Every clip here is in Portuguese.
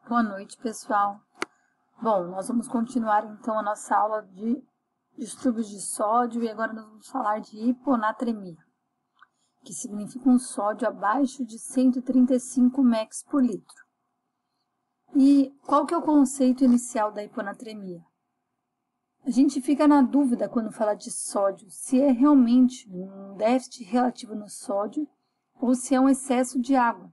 Boa noite, pessoal. Bom, nós vamos continuar então a nossa aula de distúrbios de sódio e agora nós vamos falar de hiponatremia, que significa um sódio abaixo de 135 mEq por litro. E qual que é o conceito inicial da hiponatremia? A gente fica na dúvida quando fala de sódio, se é realmente um déficit relativo no sódio ou se é um excesso de água.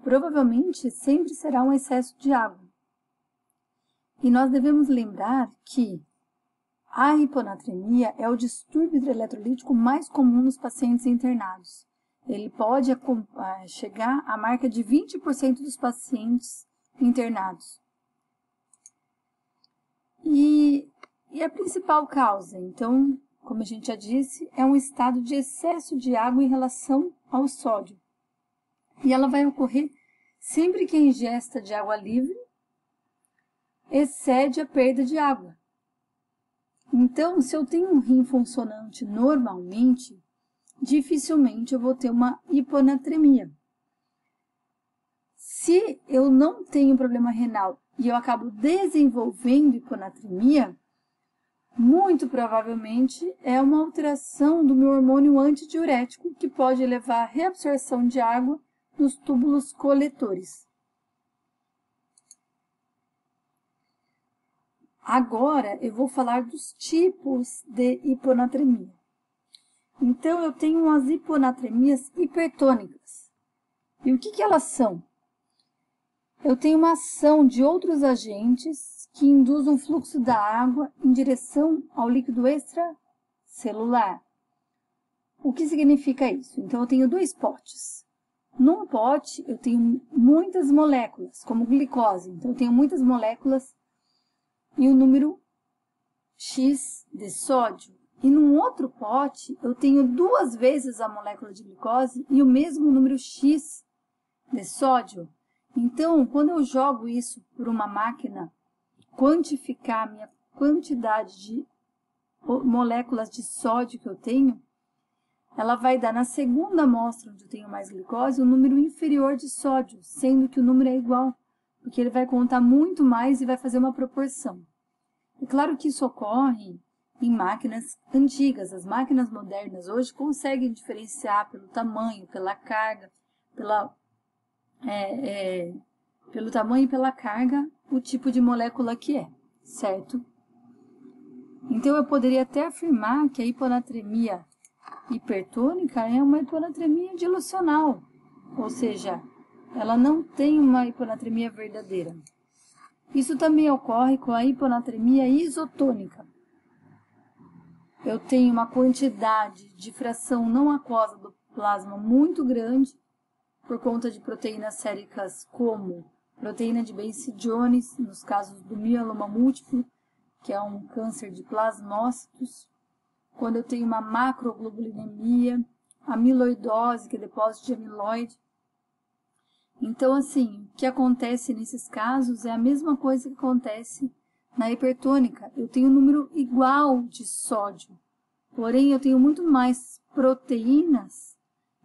Provavelmente sempre será um excesso de água. E nós devemos lembrar que a hiponatremia é o distúrbio hidroeletrolítico mais comum nos pacientes internados. Ele pode chegar à marca de 20% dos pacientes internados. E a principal causa, então, como a gente já disse, é um estado de excesso de água em relação ao sódio. E ela vai ocorrer sempre que a ingesta de água livre excede a perda de água. Então, se eu tenho um rim funcionante normalmente, dificilmente eu vou ter uma hiponatremia. Se eu não tenho problema renal e eu acabo desenvolvendo hiponatremia, muito provavelmente é uma alteração do meu hormônio antidiurético que pode levar à reabsorção de água nos túbulos coletores. Agora eu vou falar dos tipos de hiponatremia. Então eu tenho as hiponatremias hipertônicas. E o que elas são? Eu tenho uma ação de outros agentes que induzem o fluxo da água em direção ao líquido extracelular. O que significa isso? Então eu tenho dois potes. Num pote, eu tenho muitas moléculas, como glicose. Então, eu tenho muitas moléculas e o número X de sódio. E num outro pote, eu tenho 2 vezes a molécula de glicose e o mesmo número X de sódio. Então, quando eu jogo isso por uma máquina, quantificar a minha quantidade de moléculas de sódio que eu tenho, ela vai dar na segunda amostra, onde eu tenho mais glicose, um número inferior de sódio, sendo que o número é igual, porque ele vai contar muito mais e vai fazer uma proporção. É claro que isso ocorre em máquinas antigas. As máquinas modernas hoje conseguem diferenciar pelo tamanho, pela carga, pelo tamanho e pela carga, o tipo de molécula que é, certo? Então, eu poderia até afirmar que a hiponatremia hipertônica é uma hiponatremia dilucional, ou seja, ela não tem uma hiponatremia verdadeira. Isso também ocorre com a hiponatremia isotônica. Eu tenho uma quantidade de fração não aquosa do plasma muito grande, por conta de proteínas séricas como proteína de Bence-Jones, nos casos do mieloma múltiplo, que é um câncer de plasmócitos. Quando eu tenho uma macroglobulinemia, amiloidose, que é depósito de amiloide. Então, assim, o que acontece nesses casos é a mesma coisa que acontece na hipertônica. Eu tenho um número igual de sódio, porém eu tenho muito mais proteínas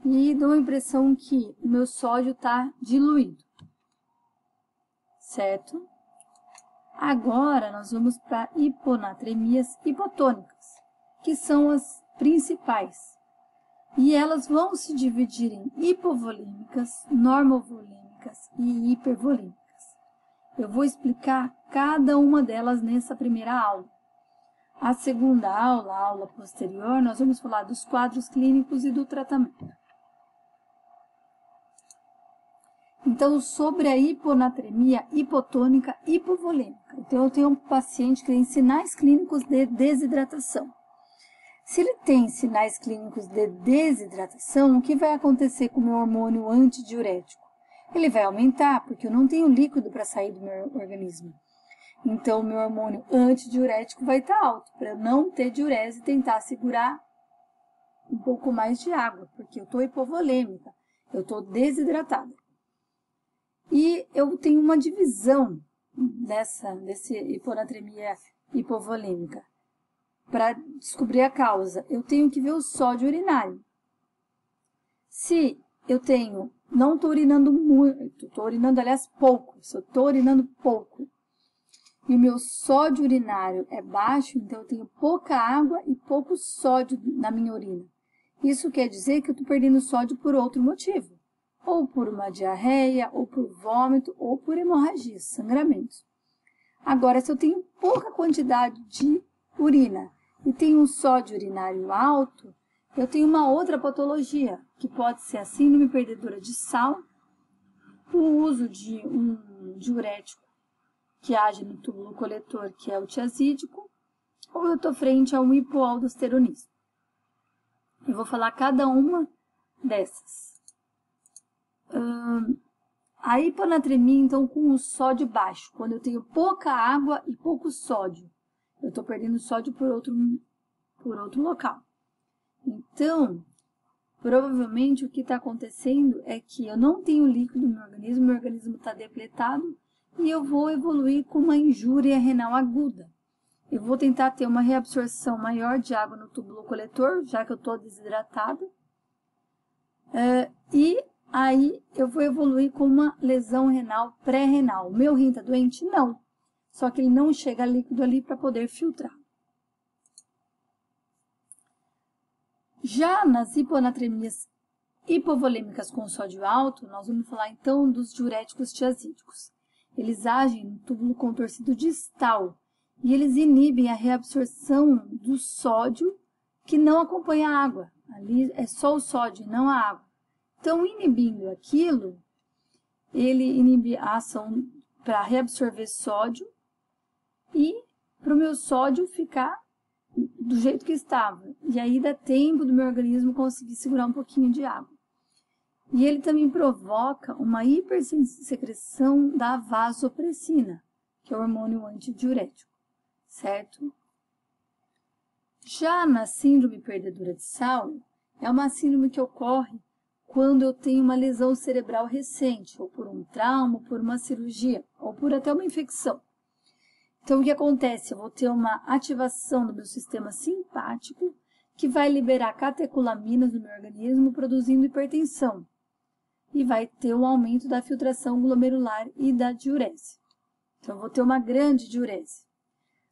e dou a impressão que o meu sódio está diluído, certo? Agora, nós vamos para hiponatremias hipotônicas, que são as principais. E elas vão se dividir em hipovolêmicas, normovolêmicas e hipervolêmicas. Eu vou explicar cada uma delas nessa primeira aula. A segunda aula, a aula posterior, nós vamos falar dos quadros clínicos e do tratamento. Então, sobre a hiponatremia hipotônica hipovolêmica. Então, eu tenho um paciente que tem sinais clínicos de desidratação. Se ele tem sinais clínicos de desidratação, o que vai acontecer com o meu hormônio antidiurético? Ele vai aumentar, porque eu não tenho líquido para sair do meu organismo. Então, o meu hormônio antidiurético vai estar alto, para eu não ter diurese e tentar segurar um pouco mais de água, porque eu estou hipovolêmica, eu estou desidratada. E eu tenho uma divisão desse hiponatremia hipovolêmica. Para descobrir a causa, eu tenho que ver o sódio urinário. Se eu tenho não estou urinando muito, estou urinando, aliás, pouco. Se eu estou urinando pouco e o meu sódio urinário é baixo, então eu tenho pouca água e pouco sódio na minha urina. Isso quer dizer que eu estou perdendo sódio por outro motivo, ou por uma diarreia, ou por vômito, ou por hemorragia, sangramentos. Agora, se eu tenho pouca quantidade de urina e tenho um sódio urinário alto, eu tenho uma outra patologia, que pode ser a síndrome perdedora de sal, o uso de um diurético que age no túbulo coletor, que é o tiazídico, ou eu estou frente a um hipoaldosteronismo. Eu vou falar cada uma dessas. A hiponatremia, então, com o sódio baixo, quando eu tenho pouca água e pouco sódio. Eu estou perdendo sódio por outro local. Então, provavelmente o que está acontecendo é que eu não tenho líquido no meu organismo está depletado e eu vou evoluir com uma injúria renal aguda. Eu vou tentar ter uma reabsorção maior de água no túbulo coletor, já que eu estou desidratada. E aí eu vou evoluir com uma lesão renal pré-renal. O meu rim está doente? Não. Só que ele não chega líquido ali para poder filtrar. Já nas hiponatremias hipovolêmicas com sódio alto, nós vamos falar então dos diuréticos tiazídicos. Eles agem no túbulo contorcido distal e eles inibem a reabsorção do sódio que não acompanha a água. Ali é só o sódio, não a água. Então, inibindo aquilo, ele inibe a ação para reabsorver sódio e para o meu sódio ficar do jeito que estava. E aí dá tempo do meu organismo conseguir segurar um pouquinho de água. E ele também provoca uma hipersecreção da vasopressina, que é o hormônio antidiurético, certo? Já na síndrome perdedora de sal, é uma síndrome que ocorre quando eu tenho uma lesão cerebral recente, ou por um trauma, ou por uma cirurgia, ou por até uma infecção. Então, o que acontece? Eu vou ter uma ativação do meu sistema simpático, que vai liberar catecolaminas no meu organismo, produzindo hipertensão. E vai ter um aumento da filtração glomerular e da diurese. Então, eu vou ter uma grande diurese.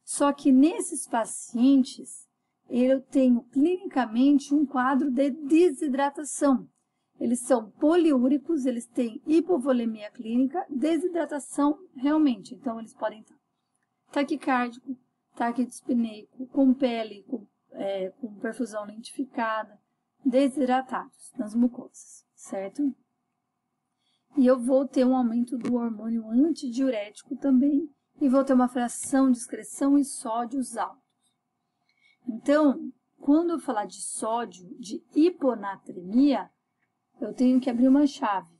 Só que nesses pacientes, eu tenho clinicamente um quadro de desidratação. Eles são poliúricos, eles têm hipovolemia clínica, desidratação realmente. Então, eles podem estar taquicárdico, taquidispneico, com pele, com perfusão lentificada, desidratados nas mucosas, certo? E eu vou ter um aumento do hormônio antidiurético também, e vou ter uma fração de excreção e sódios altos. Então, quando eu falar de sódio, de hiponatremia, eu tenho que abrir uma chave,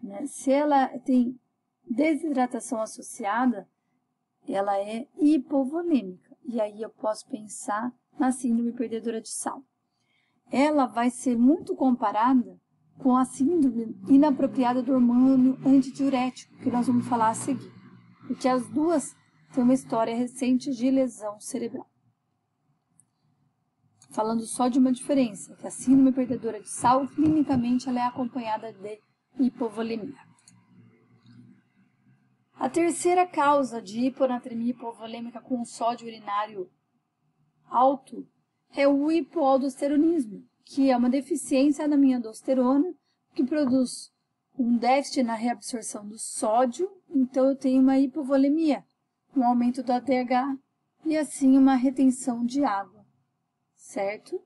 né? Se ela tem desidratação associada, ela é hipovolêmica. E aí eu posso pensar na síndrome perdedora de sal. Ela vai ser muito comparada com a síndrome inapropriada do hormônio antidiurético, que nós vamos falar a seguir. Porque as duas têm uma história recente de lesão cerebral. Falando só de uma diferença, que a síndrome perdedora de sal, clinicamente, ela é acompanhada de hipovolemia. A terceira causa de hiponatremia hipovolêmica com sódio urinário alto é o hipoaldosteronismo, que é uma deficiência na minha aldosterona, que produz um déficit na reabsorção do sódio, então eu tenho uma hipovolemia, um aumento do ADH e assim uma retenção de água, certo?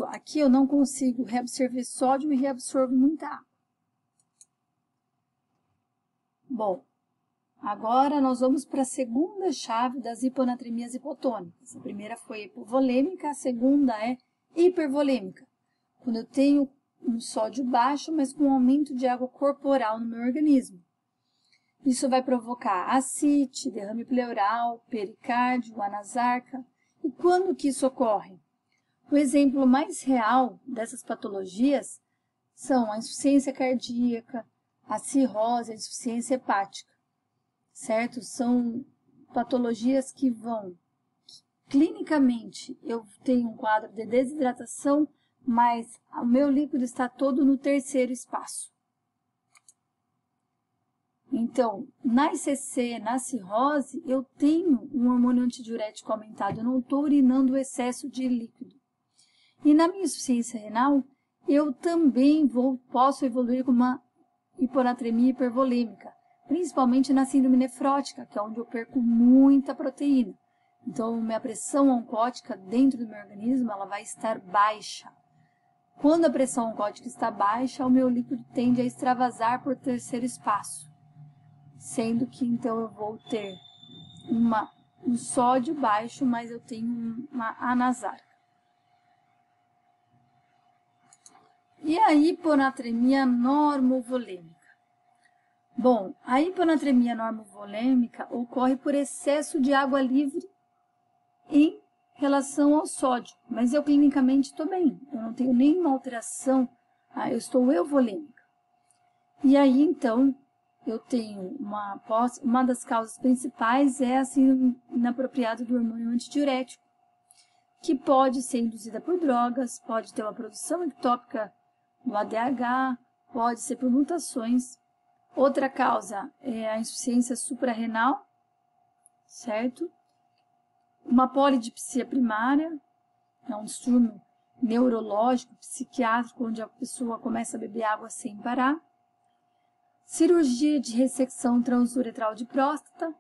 Aqui eu não consigo reabsorver sódio e reabsorvo muita água. Bom, agora nós vamos para a segunda chave das hiponatremias hipotônicas. A primeira foi hipovolêmica, a segunda é hipervolêmica, quando eu tenho um sódio baixo, mas com aumento de água corporal no meu organismo. Isso vai provocar ascite, derrame pleural, pericárdio, anasarca. E quando que isso ocorre? O exemplo mais real dessas patologias são a insuficiência cardíaca, a cirrose, a insuficiência hepática, certo? São patologias que clinicamente, eu tenho um quadro de desidratação, mas o meu líquido está todo no terceiro espaço. Então, na ICC, na cirrose, eu tenho um hormônio antidiurético aumentado, eu não estou urinando o excesso de líquido. E na minha insuficiência renal, eu também posso evoluir com uma hiponatremia hipervolêmica, principalmente na síndrome nefrótica, que é onde eu perco muita proteína. Então, minha pressão oncótica dentro do meu organismo ela vai estar baixa. Quando a pressão oncótica está baixa, o meu líquido tende a extravasar por terceiro espaço, sendo que então eu vou ter um sódio baixo, mas eu tenho uma anasarca. E a hiponatremia normovolêmica? Bom, a hiponatremia normovolêmica ocorre por excesso de água livre em relação ao sódio, mas eu clinicamente estou bem, eu não tenho nenhuma alteração, eu estou euvolêmica. E aí, então, eu tenho uma das causas principais é a síndrome inapropriada do hormônio antidiurético, que pode ser induzida por drogas, pode ter uma produção ectópica no ADH, pode ser por mutações. Outra causa é a insuficiência suprarrenal, certo? Uma polidipsia primária, é um distúrbio neurológico, psiquiátrico, onde a pessoa começa a beber água sem parar. Cirurgia de ressecção transuretral de próstata.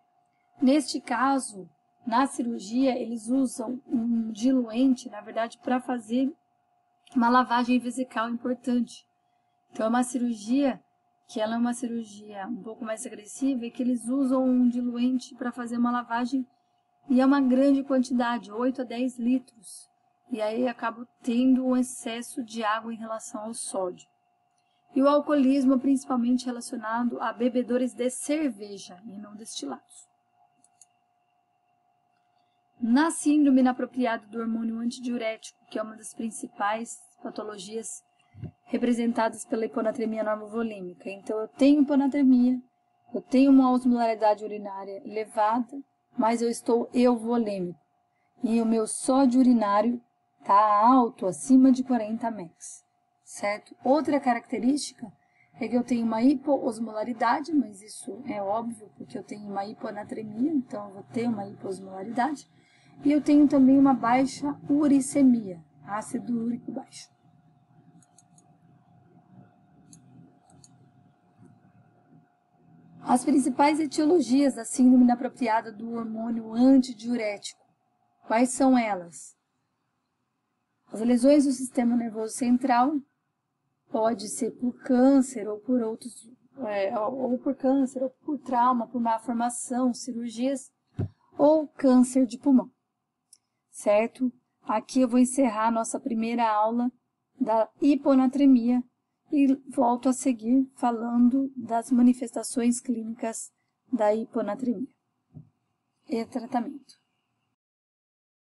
Neste caso, na cirurgia, eles usam um diluente, na verdade, para fazer uma lavagem vesical importante. Então, é uma cirurgia que ela é uma cirurgia um pouco mais agressiva e que eles usam um diluente para fazer uma lavagem e é uma grande quantidade, 8 a 10 litros. E aí acaba tendo um excesso de água em relação ao sódio. E o alcoolismo principalmente relacionado a bebedores de cerveja e não destilados. Na síndrome inapropriada do hormônio antidiurético, que é uma das principais patologias representadas pela hiponatremia normovolêmica. Então, eu tenho hiponatremia, eu tenho uma osmolaridade urinária elevada, mas eu estou euvolêmico. E o meu sódio urinário está alto, acima de 40 mEq, certo? Outra característica é que eu tenho uma hipoosmolaridade, mas isso é óbvio, porque eu tenho uma hiponatremia, então eu vou ter uma hipoosmolaridade. E eu tenho também uma baixa uricemia, ácido úrico baixo. As principais etiologias da síndrome inapropriada do hormônio antidiurético. Quais são elas? As lesões do sistema nervoso central, pode ser por câncer ou por outros, ou por câncer, ou por trauma, por má formação, cirurgias, ou câncer de pulmão, certo? Aqui eu vou encerrar a nossa primeira aula da hiponatremia e volto a seguir falando das manifestações clínicas da hiponatremia e tratamento.